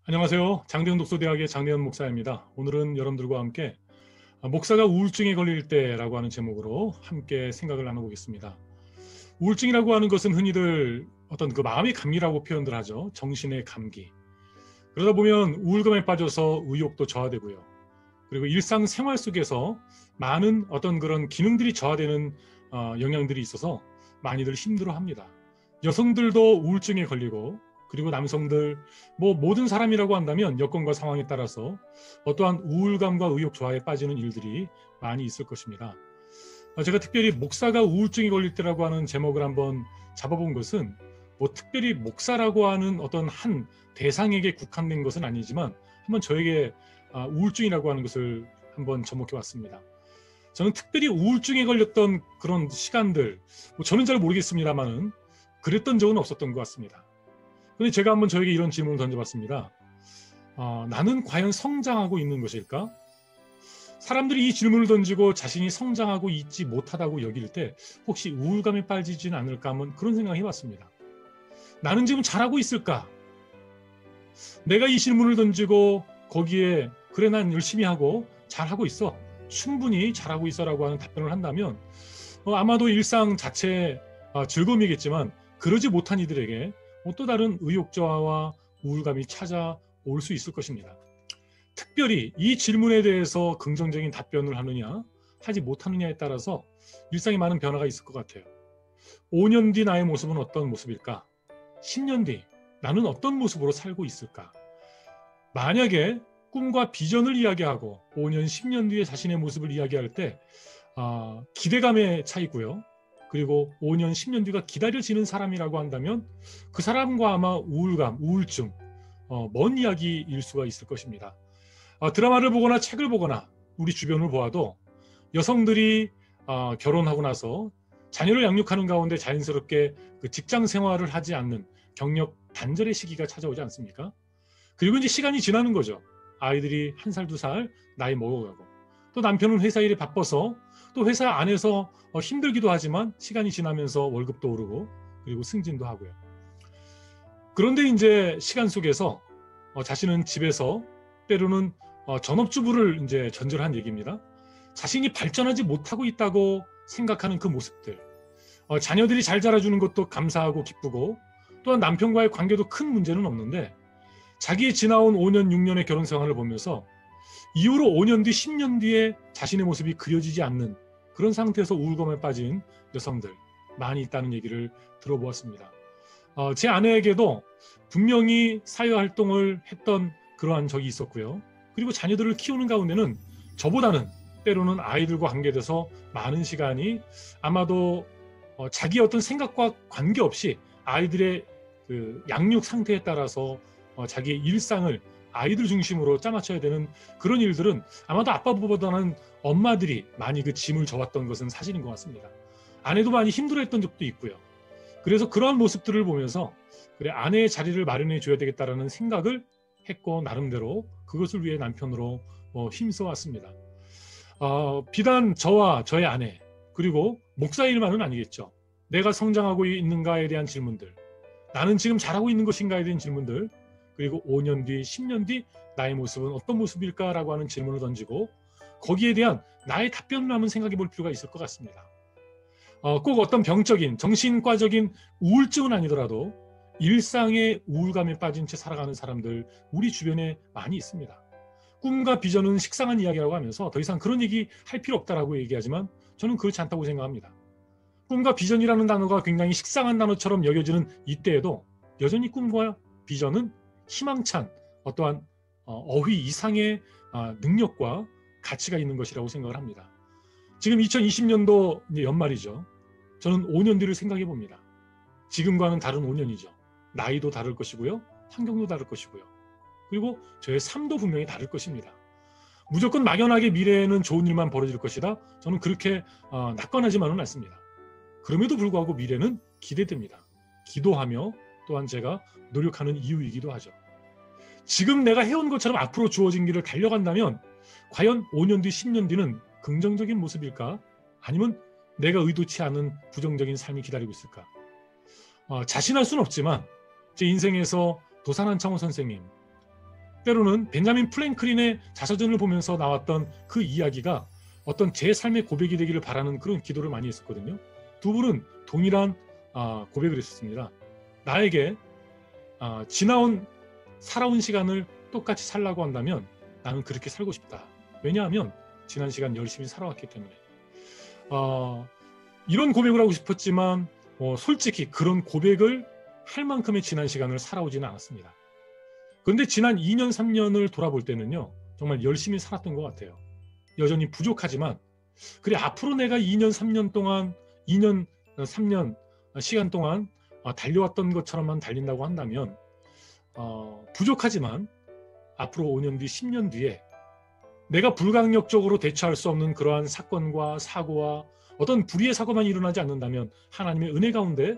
안녕하세요. 장대현 독서대학의 장대현 목사입니다. 오늘은 여러분들과 함께 목사가 우울증에 걸릴 때라고 하는 제목으로 함께 생각을 나눠보겠습니다. 우울증이라고 하는 것은 흔히들 어떤 그 마음의 감기라고 표현들 하죠. 정신의 감기. 그러다 보면 우울감에 빠져서 의욕도 저하되고요. 그리고 일상생활 속에서 많은 어떤 그런 기능들이 저하되는 영향들이 있어서 많이들 힘들어합니다. 여성들도 우울증에 걸리고 그리고 남성들, 모든 사람이라고 한다면 여건과 상황에 따라서 어떠한 우울감과 의욕 저하에 빠지는 일들이 많이 있을 것입니다. 제가 특별히 목사가 우울증에 걸릴 때라고 하는 제목을 한번 잡아본 것은 특별히 목사라고 하는 어떤 한 대상에게 국한된 것은 아니지만 한번 저에게 우울증이라고 하는 것을 한번 접목해 왔습니다. 저는 특별히 우울증에 걸렸던 그런 시간들, 저는 잘 모르겠습니다만은 그랬던 적은 없었던 것 같습니다. 근데 제가 한번 저에게 이런 질문을 던져봤습니다. 나는 과연 성장하고 있는 것일까? 사람들이 이 질문을 던지고 자신이 성장하고 있지 못하다고 여길 때 혹시 우울감에 빠지지는 않을까 한번 그런 생각을 해봤습니다. 나는 지금 잘하고 있을까? 내가 이 질문을 던지고 거기에 그래 난 열심히 하고 잘하고 있어. 충분히 잘하고 있어라고 하는 답변을 한다면 아마도 일상 자체의 즐거움이겠지만 그러지 못한 이들에게 또 다른 의욕 저하와 우울감이 찾아올 수 있을 것입니다. 특별히 이 질문에 대해서 긍정적인 답변을 하느냐 하지 못하느냐에 따라서 일상에 많은 변화가 있을 것 같아요. 5년 뒤 나의 모습은 어떤 모습일까? 10년 뒤 나는 어떤 모습으로 살고 있을까? 만약에 꿈과 비전을 이야기하고 5년, 10년 뒤에 자신의 모습을 이야기할 때 기대감에 차 있고요. 그리고 5년, 10년 뒤가 기다려지는 사람이라고 한다면 그 사람과 아마 우울감, 우울증, 먼 이야기일 수가 있을 것입니다. 드라마를 보거나 책을 보거나 우리 주변을 보아도 여성들이 결혼하고 나서 자녀를 양육하는 가운데 자연스럽게 그 직장 생활을 하지 않는 경력 단절의 시기가 찾아오지 않습니까? 그리고 이제 시간이 지나는 거죠. 아이들이 1살, 2살 나이 먹어가고 또 남편은 회사 일에 바빠서 또 회사 안에서 힘들기도 하지만 시간이 지나면서 월급도 오르고 그리고 승진도 하고요. 그런데 이제 시간 속에서 자신은 집에서 때로는 전업주부를 이제 전제한 얘기입니다. 자신이 발전하지 못하고 있다고 생각하는 그 모습들, 자녀들이 잘 자라주는 것도 감사하고 기쁘고 또한 남편과의 관계도 큰 문제는 없는데 자기의 지나온 5년, 6년의 결혼 생활을 보면서 이후로 5년 뒤, 10년 뒤에 자신의 모습이 그려지지 않는 그런 상태에서 우울감에 빠진 여성들 많이 있다는 얘기를 들어보았습니다. 제 아내에게도 분명히 사회활동을 했던 그러한 적이 있었고요. 그리고 자녀들을 키우는 가운데는 저보다는 때로는 아이들과 관계돼서 많은 시간이 아마도 자기의 어떤 생각과 관계없이 아이들의 그 양육 상태에 따라서 자기의 일상을 아이들 중심으로 짜맞춰야 되는 그런 일들은 아마도 아빠보다는 엄마들이 많이 그 짐을 져왔던 것은 사실인 것 같습니다. 아내도 많이 힘들어했던 적도 있고요. 그래서 그러한 모습들을 보면서 그래 아내의 자리를 마련해 줘야 되겠다라는 생각을 했고 나름대로 그것을 위해 남편으로 힘써왔습니다. 비단 저와 저의 아내 그리고 목사 일만은 아니겠죠. 내가 성장하고 있는가에 대한 질문들, 나는 지금 잘하고 있는 것인가에 대한 질문들, 그리고 5년 뒤, 10년 뒤 나의 모습은 어떤 모습일까라고 하는 질문을 던지고 거기에 대한 나의 답변을 한번 생각해 볼 필요가 있을 것 같습니다. 꼭 어떤 병적인, 정신과적인 우울증은 아니더라도 일상의 우울감에 빠진 채 살아가는 사람들 우리 주변에 많이 있습니다. 꿈과 비전은 식상한 이야기라고 하면서 더 이상 그런 얘기 할 필요 없다라고 얘기하지만 저는 그렇지 않다고 생각합니다. 꿈과 비전이라는 단어가 굉장히 식상한 단어처럼 여겨지는 이때에도 여전히 꿈과 비전은 희망찬 어떠한 어휘 이상의 능력과 가치가 있는 것이라고 생각을 합니다. 지금 2020년도 이제 연말이죠. 저는 5년 뒤를 생각해 봅니다. 지금과는 다른 5년이죠. 나이도 다를 것이고요. 환경도 다를 것이고요. 그리고 저의 삶도 분명히 다를 것입니다. 무조건 막연하게 미래에는 좋은 일만 벌어질 것이다. 저는 그렇게 낙관하지만은 않습니다. 그럼에도 불구하고 미래는 기대됩니다. 기도하며 또한 제가 노력하는 이유이기도 하죠. 지금 내가 해온 것처럼 앞으로 주어진 길을 달려간다면 과연 5년 뒤, 10년 뒤는 긍정적인 모습일까? 아니면 내가 의도치 않은 부정적인 삶이 기다리고 있을까? 자신할 수는 없지만 제 인생에서 도산한 창호 선생님, 때로는 벤자민 프랭클린의 자서전을 보면서 나왔던 그 이야기가 어떤 제 삶의 고백이 되기를 바라는 그런 기도를 많이 했었거든요. 두 분은 동일한 고백을 했었습니다. 나에게 살아온 시간을 똑같이 살라고 한다면 나는 그렇게 살고 싶다. 왜냐하면 지난 시간 열심히 살아왔기 때문에. 이런 고백을 하고 싶었지만 솔직히 그런 고백을 할 만큼의 지난 시간을 살아오지는 않았습니다. 그런데 지난 2년, 3년을 돌아볼 때는요. 정말 열심히 살았던 것 같아요. 여전히 부족하지만 그래 앞으로 내가 2년, 3년 동안 2년, 3년 시간 동안 달려왔던 것처럼만 달린다고 한다면 부족하지만 앞으로 5년 뒤, 10년 뒤에 내가 불가항력적으로 대처할 수 없는 그러한 사건과 사고와 어떤 불의의 사고만 일어나지 않는다면 하나님의 은혜 가운데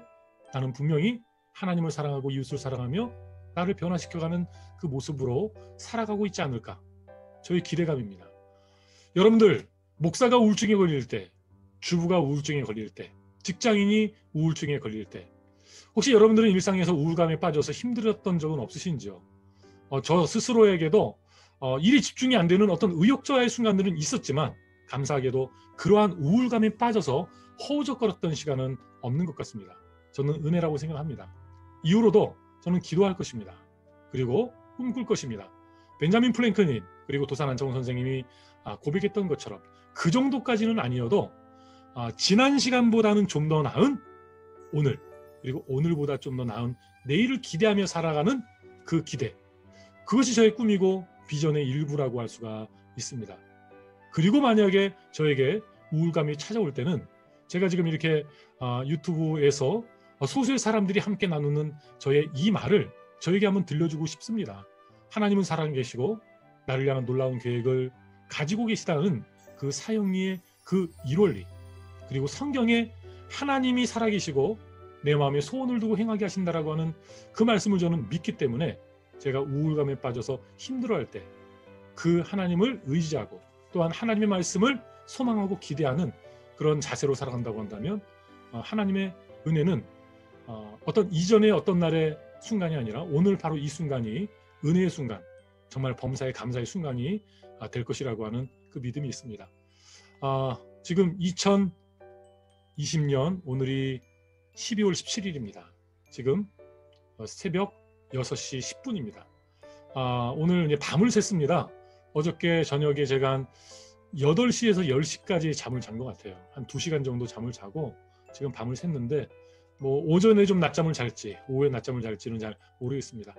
나는 분명히 하나님을 사랑하고 이웃을 사랑하며 나를 변화시켜가는 그 모습으로 살아가고 있지 않을까. 저의 기대감입니다. 여러분들 목사가 우울증에 걸릴 때, 주부가 우울증에 걸릴 때, 직장인이 우울증에 걸릴 때 혹시 여러분들은 일상에서 우울감에 빠져서 힘들었던 적은 없으신지요? 저 스스로에게도 일이 집중이 안 되는 어떤 의욕저하의 순간들은 있었지만 감사하게도 그러한 우울감에 빠져서 허우적거렸던 시간은 없는 것 같습니다. 저는 은혜라고 생각합니다. 이후로도 저는 기도할 것입니다. 그리고 꿈꿀 것입니다. 벤자민 프랭클린 그리고 도산 안창호 선생님이 고백했던 것처럼 그 정도까지는 아니어도 지난 시간보다는 좀 더 나은 오늘 그리고 오늘보다 좀 더 나은 내일을 기대하며 살아가는 그 기대, 그것이 저의 꿈이고 비전의 일부라고 할 수가 있습니다. 그리고 만약에 저에게 우울감이 찾아올 때는 제가 지금 이렇게 유튜브에서 소수의 사람들이 함께 나누는 저의 이 말을 저에게 한번 들려주고 싶습니다. 하나님은 살아계시고 나를 향한 놀라운 계획을 가지고 계시다는 그 사형리의 그 일원리, 그리고 성경에 하나님이 살아계시고 내 마음에 소원을 두고 행하게 하신다라고 하는 그 말씀을 저는 믿기 때문에 제가 우울감에 빠져서 힘들어할 때 그 하나님을 의지하고 또한 하나님의 말씀을 소망하고 기대하는 그런 자세로 살아간다고 한다면 하나님의 은혜는 어떤 이전의 어떤 날의 순간이 아니라 오늘 바로 이 순간이 은혜의 순간, 정말 범사의 감사의 순간이 될 것이라고 하는 그 믿음이 있습니다. 지금 2020년 오늘이 12월 17일입니다. 지금 새벽 6시 10분입니다. 오늘 이제 밤을 샜습니다. 어저께 저녁에 제가 한 8시에서 10시까지 잠을 잔 것 같아요. 한 2시간 정도 잠을 자고 지금 밤을 샜는데 뭐 오전에 좀 낮잠을 잘지 오후에 낮잠을 잘지는 잘 모르겠습니다.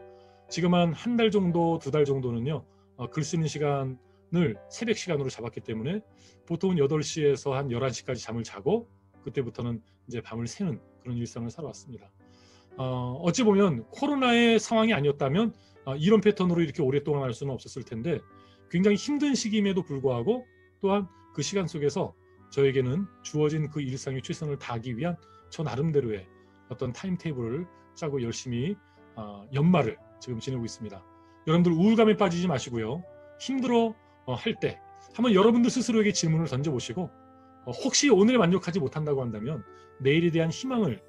지금 한 달 정도, 2달 정도는요. 글 쓰는 시간을 새벽 시간으로 잡았기 때문에 보통은 8시에서 한 11시까지 잠을 자고 그때부터는 이제 밤을 새는 그런 일상을 살아왔습니다. 어찌 보면 코로나의 상황이 아니었다면 이런 패턴으로 이렇게 오랫동안 할 수는 없었을 텐데 굉장히 힘든 시기임에도 불구하고 또한 그 시간 속에서 저에게는 주어진 그 일상의 최선을 다하기 위한 저 나름대로의 어떤 타임테이블을 짜고 열심히 연말을 지금 지내고 있습니다. 여러분들 우울감에 빠지지 마시고요. 힘들어 할 때 한번 여러분들 스스로에게 질문을 던져보시고 혹시 오늘 만족하지 못한다고 한다면 내일에 대한 희망을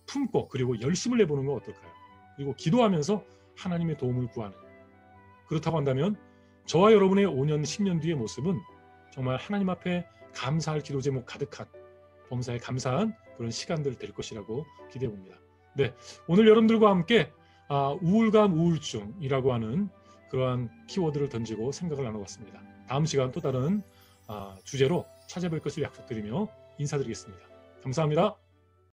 품고 그리고 열심을 내보는 건 어떨까요? 그리고 기도하면서 하나님의 도움을 구하는, 그렇다고 한다면 저와 여러분의 5년, 10년 뒤의 모습은 정말 하나님 앞에 감사할 기도 제목 가득한 범사에 감사한 그런 시간들 될 것이라고 기대해 봅니다. 네, 오늘 여러분들과 함께 우울감, 우울증이라고 하는 그러한 키워드를 던지고 생각을 나눠봤습니다. 다음 시간 또 다른 주제로 찾아뵐 것을 약속드리며 인사드리겠습니다. 감사합니다.